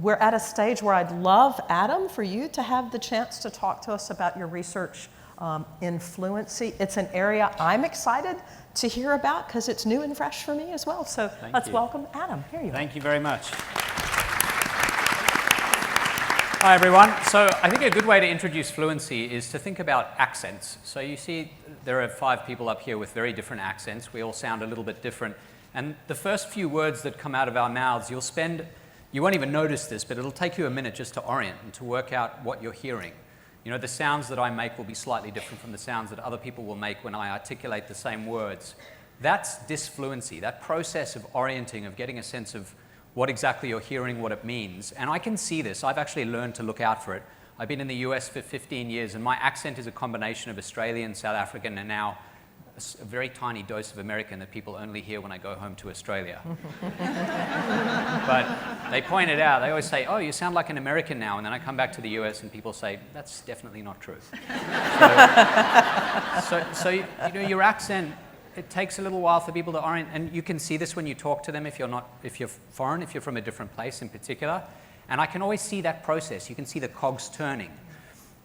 we're at a stage where I'd love, Adam, for you to have the chance to talk to us about your research in fluency. It's an area I'm excited to hear about because it's new and fresh for me as well. So let's welcome Adam. Here you are. Thank you very much. Hi, everyone. So I think a good way to introduce fluency is to think about accents. So you see there are 5 people up here with very different accents. We all sound a little bit different. And the first few words that come out of our mouths, you won't even notice this, but it'll take you a minute just to orient and to work out what you're hearing. You know, the sounds that I make will be slightly different from the sounds that other people will make when I articulate the same words. That's disfluency, that process of orienting, of getting a sense of what exactly you're hearing, what it means. And I can see this. I've actually learned to look out for it. I've been in the US for 15 years, and my accent is a combination of Australian, South African, and now a very tiny dose of American that people only hear when I go home to Australia. But they point it out. They always say, oh, you sound like an American now. And then I come back to the US and people say, that's definitely not true. So you know, your accent, it takes a little while for people to orient. And you can see this when you talk to them if you're foreign, if you're from a different place in particular. And I can always see that process. You can see the cogs turning.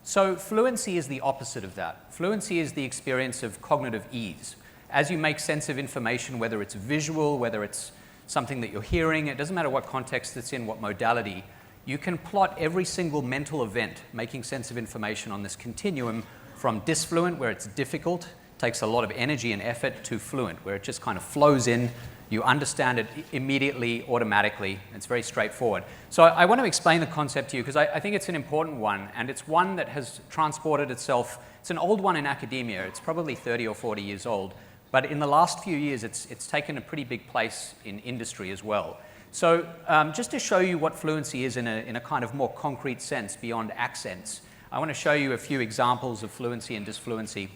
So fluency is the opposite of that. Fluency is the experience of cognitive ease. As you make sense of information, whether it's visual, whether it's something that you're hearing, it doesn't matter what context it's in, what modality, you can plot every single mental event making sense of information on this continuum from disfluent, where it's difficult, takes a lot of energy and effort, to fluent, where it just kind of flows in. You understand it immediately, automatically. It's very straightforward. So I want to explain the concept to you because I think it's an important one, and it's one that has transported itself. It's an old one in academia. It's probably 30 or 40 years old. But in the last few years, it's taken a pretty big place in industry as well. So just to show you what fluency is in a kind of more concrete sense beyond accents, I want to show you a few examples of fluency and disfluency.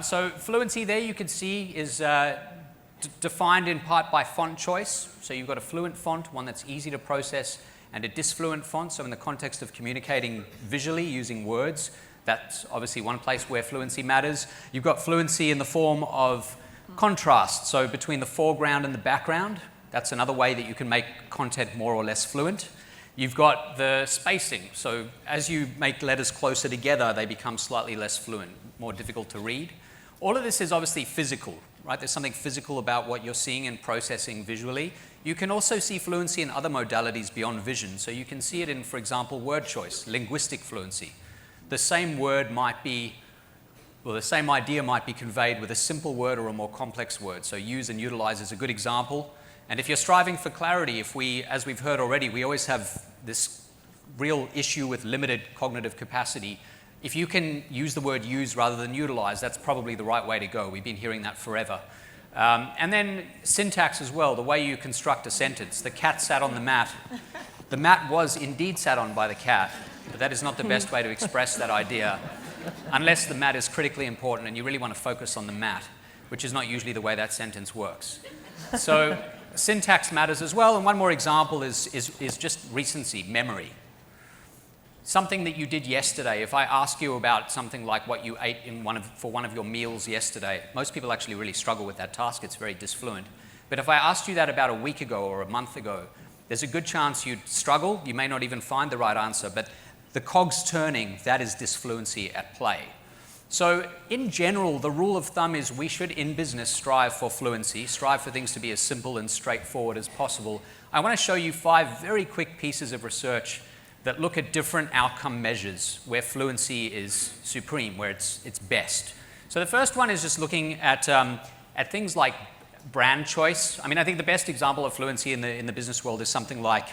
So fluency there you can see is defined in part by font choice. So you've got a fluent font, one that's easy to process, and a disfluent font. So in the context of communicating visually using words, that's obviously one place where fluency matters. You've got fluency in the form of contrast, so between the foreground and the background. That's another way that you can make content more or less fluent. You've got the spacing. So as you make letters closer together, they become slightly less fluent, more difficult to read. All of this is obviously physical. Right? There's something physical about what you're seeing and processing visually. You can also see fluency in other modalities beyond vision. So you can see it in, for example, word choice, linguistic fluency. The same word might be, well, the same idea might be conveyed with a simple word or a more complex word. So use and utilize is a good example. And if you're striving for clarity, as we've heard already, we always have this real issue with limited cognitive capacity. If you can use the word use rather than utilize, that's probably the right way to go. We've been hearing that forever. And then syntax as well, the way you construct a sentence. The cat sat on the mat. The mat was indeed sat on by the cat, but that is not the best way to express that idea, unless the mat is critically important and you really want to focus on the mat, which is not usually the way that sentence works. So syntax matters as well. And one more example is just recency, memory. Something that you did yesterday, if I ask you about something like what you ate for one of your meals yesterday, most people actually really struggle with that task. It's very disfluent. But if I asked you that about a week ago or a month ago, there's a good chance you'd struggle. You may not even find the right answer. But the cogs turning, that is disfluency at play. So in general, the rule of thumb is we should, in business, strive for fluency, strive for things to be as simple and straightforward as possible. I want to show you 5 very quick pieces of research that look at different outcome measures where fluency is supreme, where it's best. So the first one is just looking at things like brand choice. I mean, I think the best example of fluency in the business world is something like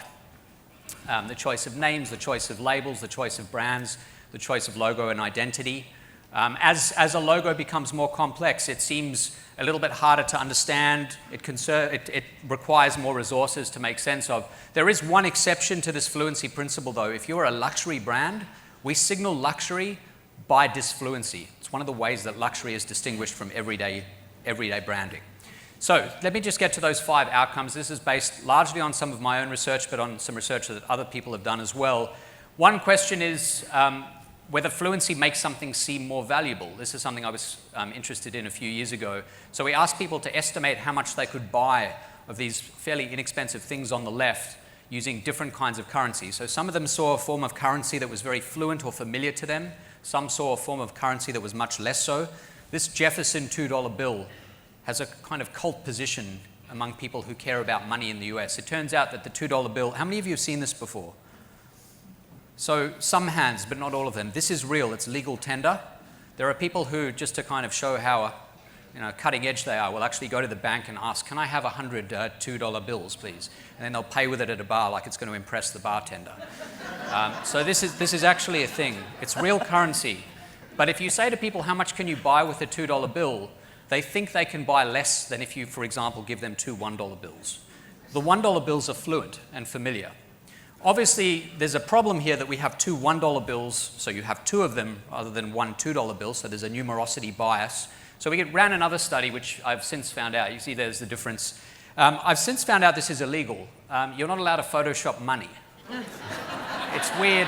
the choice of names, the choice of labels, the choice of brands, the choice of logo and identity. As a logo becomes more complex, it seems a little bit harder to understand. It requires more resources to make sense of. There is one exception to this fluency principle, though. If you're a luxury brand, we signal luxury by disfluency. It's one of the ways that luxury is distinguished from everyday branding. So let me just get to those 5 outcomes. This is based largely on some of my own research, but on some research that other people have done as well. One question is whether fluency makes something seem more valuable. This is something I was interested in a few years ago. So we asked people to estimate how much they could buy of these fairly inexpensive things on the left using different kinds of currency. So some of them saw a form of currency that was very fluent or familiar to them. Some saw a form of currency that was much less so. This Jefferson $2 bill has a kind of cult position among people who care about money in the US. It turns out that the $2 bill, how many of you have seen this before? So some hands, but not all of them. This is real, it's legal tender. There are people who, just to kind of show how cutting edge they are, will actually go to the bank and ask, can I have 100 $2 bills, please? And then they'll pay with it at a bar like it's going to impress the bartender. So this is actually a thing. It's real currency. But if you say to people, how much can you buy with a $2 bill, they think they can buy less than if you, for example, give them two $1 bills. The $1 bills are fluent and familiar. Obviously, there's a problem here that we have two $1 bills, so you have two of them rather than one $2 bill, so there's a numerosity bias. So we ran another study, which I've since found out. You see there's the difference. I've since found out this is illegal. You're not allowed to Photoshop money. It's weird.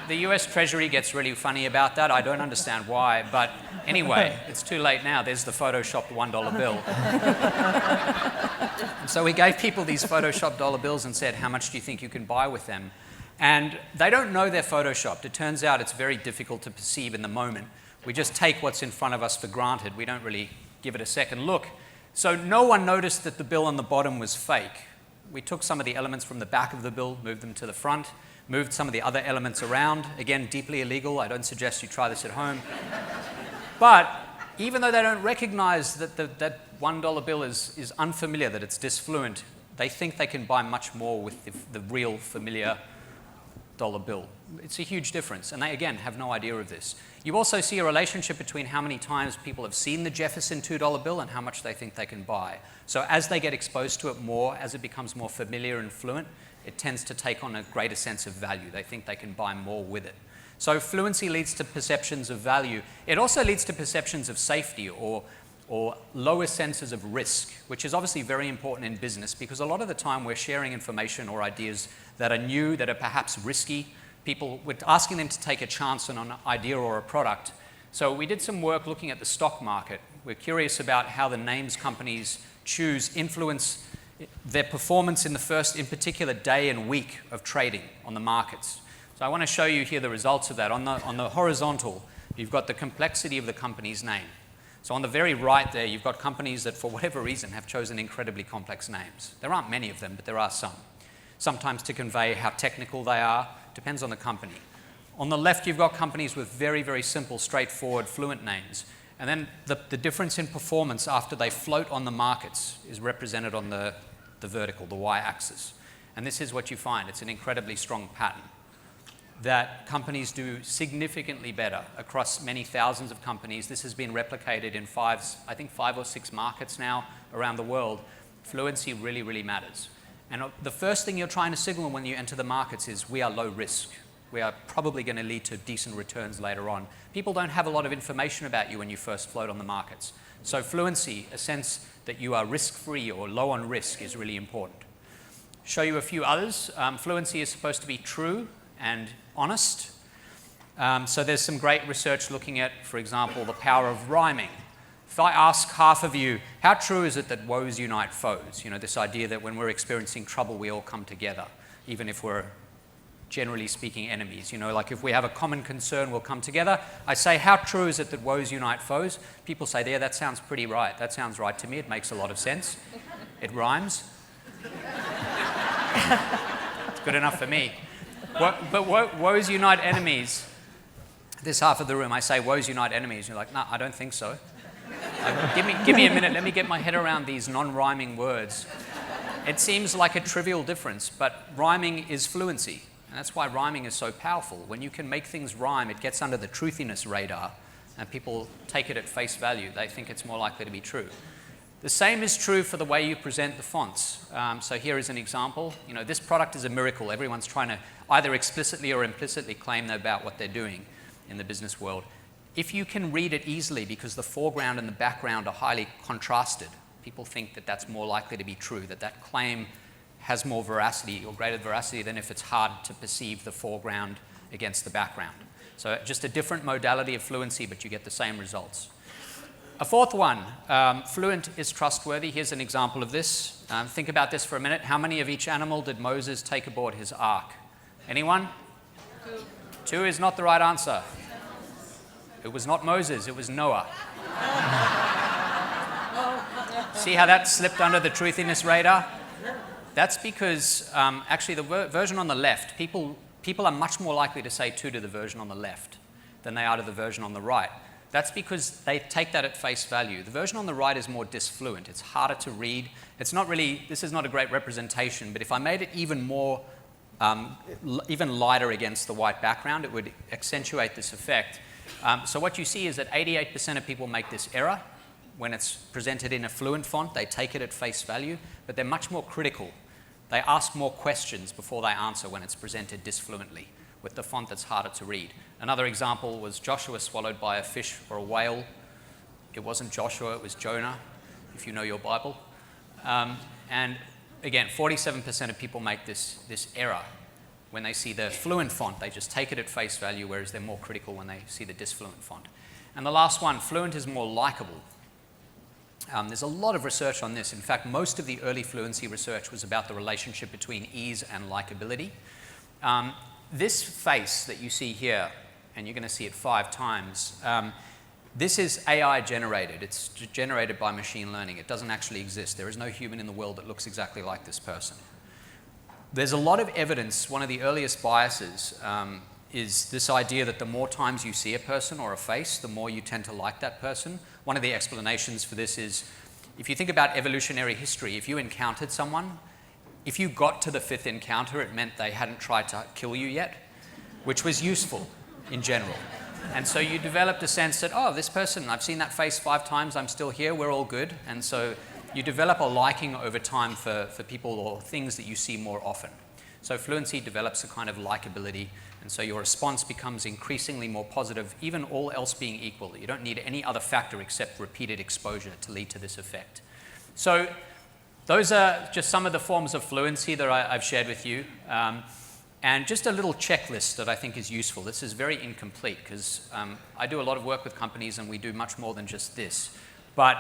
The US Treasury gets really funny about that. I don't understand why, but anyway, it's too late now. There's the Photoshopped $1 bill. And so we gave people these Photoshopped dollar bills and said, how much do you think you can buy with them? And they don't know they're Photoshopped. It turns out it's very difficult to perceive in the moment. We just take what's in front of us for granted. We don't really give it a second look. So no one noticed that the bill on the bottom was fake. We took some of the elements from the back of the bill, moved them to the front, moved some of the other elements around. Again, deeply illegal. I don't suggest you try this at home. But even though they don't recognize that that $1 bill is unfamiliar, that it's disfluent, they think they can buy much more with the real familiar dollar bill. It's a huge difference, and they, again, have no idea of this. You also see a relationship between how many times people have seen the Jefferson $2 bill and how much they think they can buy. So as they get exposed to it more, as it becomes more familiar and fluent, it tends to take on a greater sense of value. They think they can buy more with it. So fluency leads to perceptions of value. It also leads to perceptions of safety or lower senses of risk, which is obviously very important in business because a lot of the time we're sharing information or ideas that are new, that are perhaps risky. We're asking them to take a chance on an idea or a product. So we did some work looking at the stock market. We're curious about how the names companies choose influence their performance in the first, in particular, day and week of trading on the markets. So I want to show you here the results of that. On the horizontal, you've got the complexity of the company's name. So on the very right there, you've got companies that, for whatever reason, have chosen incredibly complex names. There aren't many of them, but there are some. Sometimes to convey how technical they are, depends on the company. On the left, you've got companies with very, very simple, straightforward, fluent names. And then the difference in performance after they float on the markets is represented on the vertical, the y-axis. And this is what you find. It's an incredibly strong pattern that companies do significantly better across many thousands of companies. This has been replicated in I think 5 or 6 markets now around the world. Fluency really, really matters. And the first thing you're trying to signal when you enter the markets is we are low risk. We are probably going to lead to decent returns later on. People don't have a lot of information about you when you first float on the markets. So fluency, a sense that you are risk-free or low on risk, is really important. Show you a few others. Fluency is supposed to be true and honest. So there's some great research looking at, for example, the power of rhyming. If I ask half of you, how true is it that woes unite foes? You know, this idea that when we're experiencing trouble, we all come together, even if we're generally speaking enemies. You know, like if we have a common concern, we'll come together. I say, how true is it that woes unite foes? People say, yeah, that sounds pretty right. That sounds right to me. It makes a lot of sense. It rhymes. It's good enough for me. But woes unite enemies. This half of the room, I say, woes unite enemies. You're like, no, I don't think so. Give me a minute. Let me get my head around these non-rhyming words. It seems like a trivial difference, but rhyming is fluency. And that's why rhyming is so powerful. When you can make things rhyme, it gets under the truthiness radar, and people take it at face value. They think it's more likely to be true. The same is true for the way you present the fonts. So here is an example. You know, this product is a miracle. Everyone's trying to either explicitly or implicitly claim about what they're doing in the business world. If you can read it easily because the foreground and the background are highly contrasted, people think that that's more likely to be true, that that claim has more veracity or greater veracity than if it's hard to perceive the foreground against the background. So just a different modality of fluency, but you get the same results. A fourth one, fluent is trustworthy. Here's an example of this. Think about this for a minute. How many of each animal did Moses take aboard his ark? Anyone? 2. 2 is not the right answer. It was not Moses, it was Noah. See how that slipped under the truthiness radar? That's because, actually, the version on the left, people are much more likely to say 2 to the version on the left than they are to the version on the right. That's because they take that at face value. The version on the right is more disfluent. It's harder to read. It's not really, this is not a great representation, but if I made it even more, even lighter against the white background, it would accentuate this effect. So what you see is that 88% of people make this error. When it's presented in a fluent font, they take it at face value, but they're much more critical. They ask more questions before they answer when it's presented disfluently with the font that's harder to read. Another example was Joshua swallowed by a fish or a whale. It wasn't Joshua, it was Jonah, if you know your Bible. And again, 47% of people make this error. When they see the fluent font, they just take it at face value, whereas they're more critical when they see the disfluent font. And the last one, fluent is more likable. There's a lot of research on this. In fact, most of the early fluency research was about the relationship between ease and likability. This face that you see here, and you're going to see it 5 times, this is AI generated. It's generated by machine learning. It doesn't actually exist. There is no human in the world that looks exactly like this person. There's a lot of evidence. One of the earliest biases is this idea that the more times you see a person or a face, the more you tend to like that person. One of the explanations for this is, if you think about evolutionary history, if you encountered someone, if you got to the 5th encounter, it meant they hadn't tried to kill you yet, which was useful in general. And so you developed a sense that, oh, this person, I've seen that face 5 times, I'm still here, we're all good. And so you develop a liking over time for people or things that you see more often. So fluency develops a kind of likability, and so your response becomes increasingly more positive, even all else being equal. You don't need any other factor except repeated exposure to lead to this effect. So those are just some of the forms of fluency that I've shared with you. And just a little checklist that I think is useful. This is very incomplete because I do a lot of work with companies and we do much more than just this. But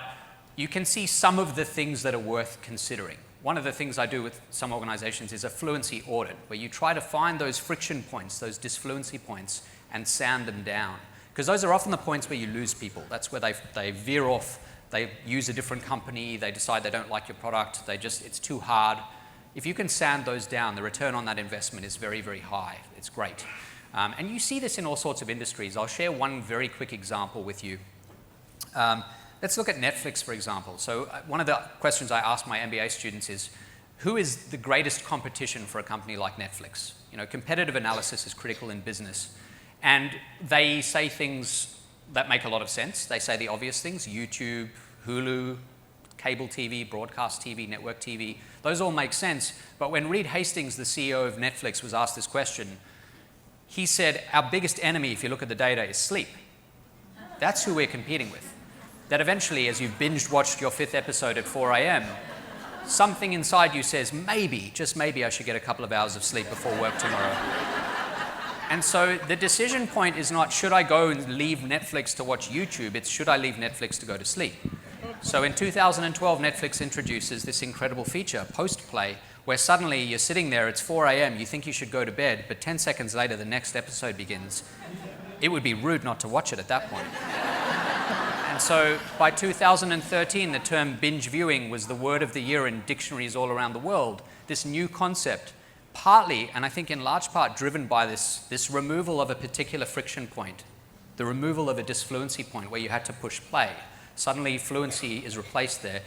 you can see some of the things that are worth considering. One of the things I do with some organizations is a fluency audit, where you try to find those friction points, those disfluency points, and sand them down. Because those are often the points where you lose people. That's where they veer off, they use a different company, they decide they don't like your product, it's too hard. If you can sand those down, the return on that investment is very, very high. It's great. And you see this in all sorts of industries. I'll share one very quick example with you. Let's look at Netflix, for example. So one of the questions I ask my MBA students is, who is the greatest competition for a company like Netflix? You know, competitive analysis is critical in business. And they say things that make a lot of sense. They say the obvious things: YouTube, Hulu, cable TV, broadcast TV, network TV. Those all make sense. But when Reed Hastings, the CEO of Netflix, was asked this question, he said, our biggest enemy, if you look at the data, is sleep. That's who we're competing with. That eventually, as you've binge watched your 5th episode at 4 a.m., something inside you says, maybe, just maybe, I should get a couple of hours of sleep before work tomorrow. And so the decision point is not, should I go and leave Netflix to watch YouTube? It's, should I leave Netflix to go to sleep? So in 2012, Netflix introduces this incredible feature, post-play, where suddenly you're sitting there, it's 4 a.m., you think you should go to bed, but 10 seconds later, the next episode begins. It would be rude not to watch it at that point. And so by 2013, the term binge viewing was the word of the year in dictionaries all around the world. This new concept, partly, and I think in large part, driven by this removal of a particular friction point, the removal of a disfluency point where you had to push play. Suddenly, fluency is replaced there,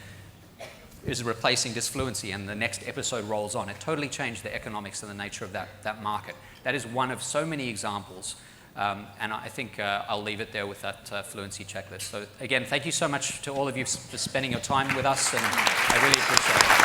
is replacing disfluency, and the next episode rolls on. It totally changed the economics and the nature of that market. That is one of so many examples. And I think I'll leave it there with that fluency checklist. So again, thank you so much to all of you for spending your time with us, and I really appreciate it.